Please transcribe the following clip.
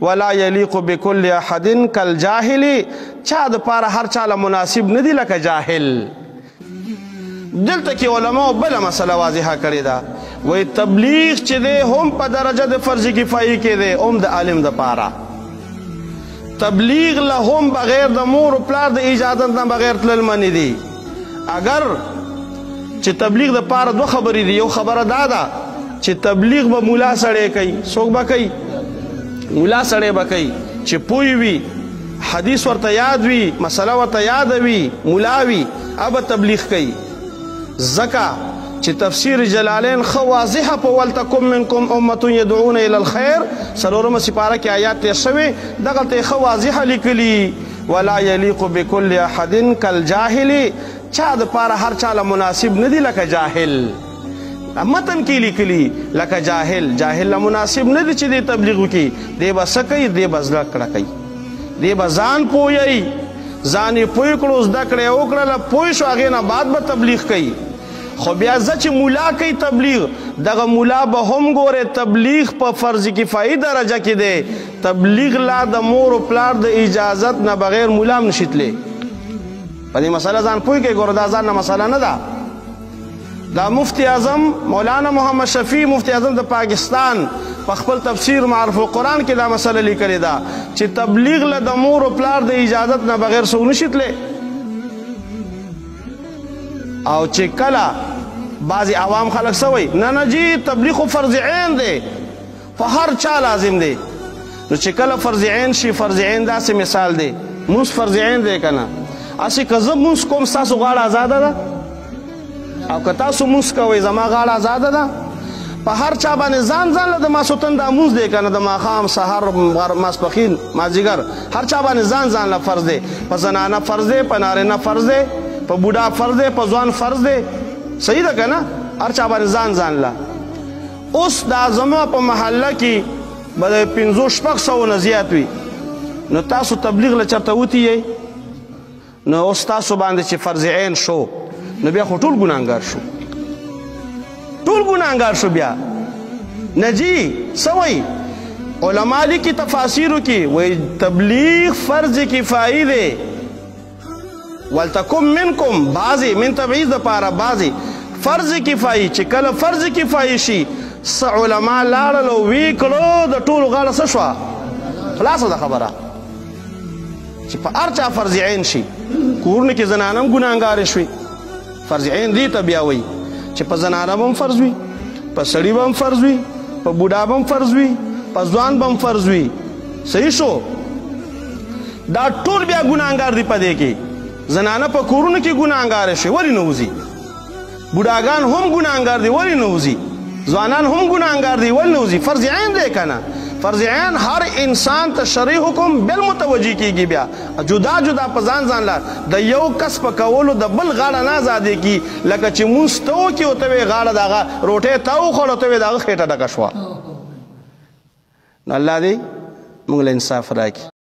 ولا یلیق بكل احد کالجاهل چا د پاره هر چاله مناسب نه دی لکه جاهل. دلته کې علماء بله مسله واضحه کړې ده، وایي تبلیغ چې دی هم په درجه د فرض کفایي کې دی، هم د عالم د پاره. تبلیغ له هم بغیر د مور و پلار د اجازت نه بغیر تلل منې دي. اگر چې تبلیغ د پاره دوه خبرې دي، یو خبره دا ده چې تبلیغ به مولا سړی کوي. څوک به کوي؟ مولا سړی به کوي چې پوه وي، حدیث ورته یاد وي، مسله ورته یاد وي، مولا وي، اب تبلیغ کوي. ځکه چې تفسیر جلالین خو واضحه په ولتکم منکم امة یدعون الی الخیر 4 سپاره کې آیات تیر شوي، دغلته خو واضحه لیکلي ولا یلیق بكل احد کالجاهل چا د پاره هر چاله مناسب نه دی لکه جاهل. متن کې لیکلي لکه جاهل، جاهل له مناسب نه دی چې دی تبلیغ وکړي. دی به څه کوي؟ دی به زده کړه کوي، دی به ځان پوهیي، ځان یې پوه کړو، زده کړه یې وکړله، پوه شو، هغې نه بعد به تبلیغ کوي. خو بیا زه چې مولا کوي تبلیغ، دغه مولا به هم ګورې تبلیغ په فرض کفایي درجه کې دی. تبلیغ لا د مور و پلار د اجازت نه بغیر مولا هم نشي تللی. په دې مسله ځان پوه کوي. ګوره دا ځان نه مسله نه ده. دا مفتی اعظم مولانا محمد شفیع مفتی اعظم د پاکستان په خپل تفسیر معرف القرآن کې دا مسله لیکلې ده چې تبلیغ له د مور و پلار د اجازت نه بغیر څوک نشي تللی. او چې کله بعضی عوام خلک څه وایي؟ نه نه جی تبلیغ خو فرض عین دی، په هر چا لازم دی. نو چې کله فرض عین شي، فرض عین داسې مثال دی، مونځ فرض عین دی که نه؟ هسې که زه مونځ کوم ستاسو غاړه ازاده ده، او که تاسو مونځ کوئ زما غاړه ازاده ده. په هر چا باندې ځان ځان له د ماسوتن دا مونځ دی که نه، د ماښام سحر ماسپښین مازدیګر هر چا باندې ځان ځان له فرض دی. په زنانه فرض دی، په نارینه فرض دی، په بوډا فرض دی، په ځوان فرض دی. صحیح ده که نه؟ هر چا باندې ځان ځان له. اوس دا زما په محله کې به د 500-600 نه زیات وي. نو تاسو تبلیغ له چېرته وتیئ؟ نو اوس تاسو باندې چې فرض عین شو، نو بیا خو ټول ګناهګار شو، ټول ګناهګار شو. بیا نه جی څه وایي علما لیکي تفاسیرو کې، وایي تبلیغ فرض کفایي دی. ولتکم منکم بعضې من تبعیض دپاره بعضې فرض کفایي. چې کله فرض کفایي شي، څه علما لاړل او ویې کړو، د ټولو غاړه څه شوه؟ خلاصه ده خبره. چې په هر چا فرض عین شي، کورونه کې زنانه هم ګناهګارې شوي. فرض عین دې ته بیا وایي چې په زنانه به هم فرض وي، په سړي به هم فرض وي، په بوډا به هم فرض وي، په ځوان به هم فرض وي. صحیح شو؟ دا ټول بیا ګناهګار دي په دې کې. زنانه په کورونو کې ګناهګارې شي، ولې نه وځي؟ بوډاګان هم ګناهګار دي، ولې نه وځي؟ ځوانان هم ګناهګار دي، ولې نه وځي؟ فرض عین دی که نه؟ فرض عین هر انسان ته شرعي حکم بل متوجه کیږي. بیا جدا جدا په ځان ځان لار د یو کس په کولو د بل غاړه نه ازادې کي. لکه چې مونځ ته وکړي او ته وې غاړه د هغه روټۍ ته وخوړه، ته وې د هغه خېټه ډکه شوه. نو الله دې موږ له انصاف راکړي.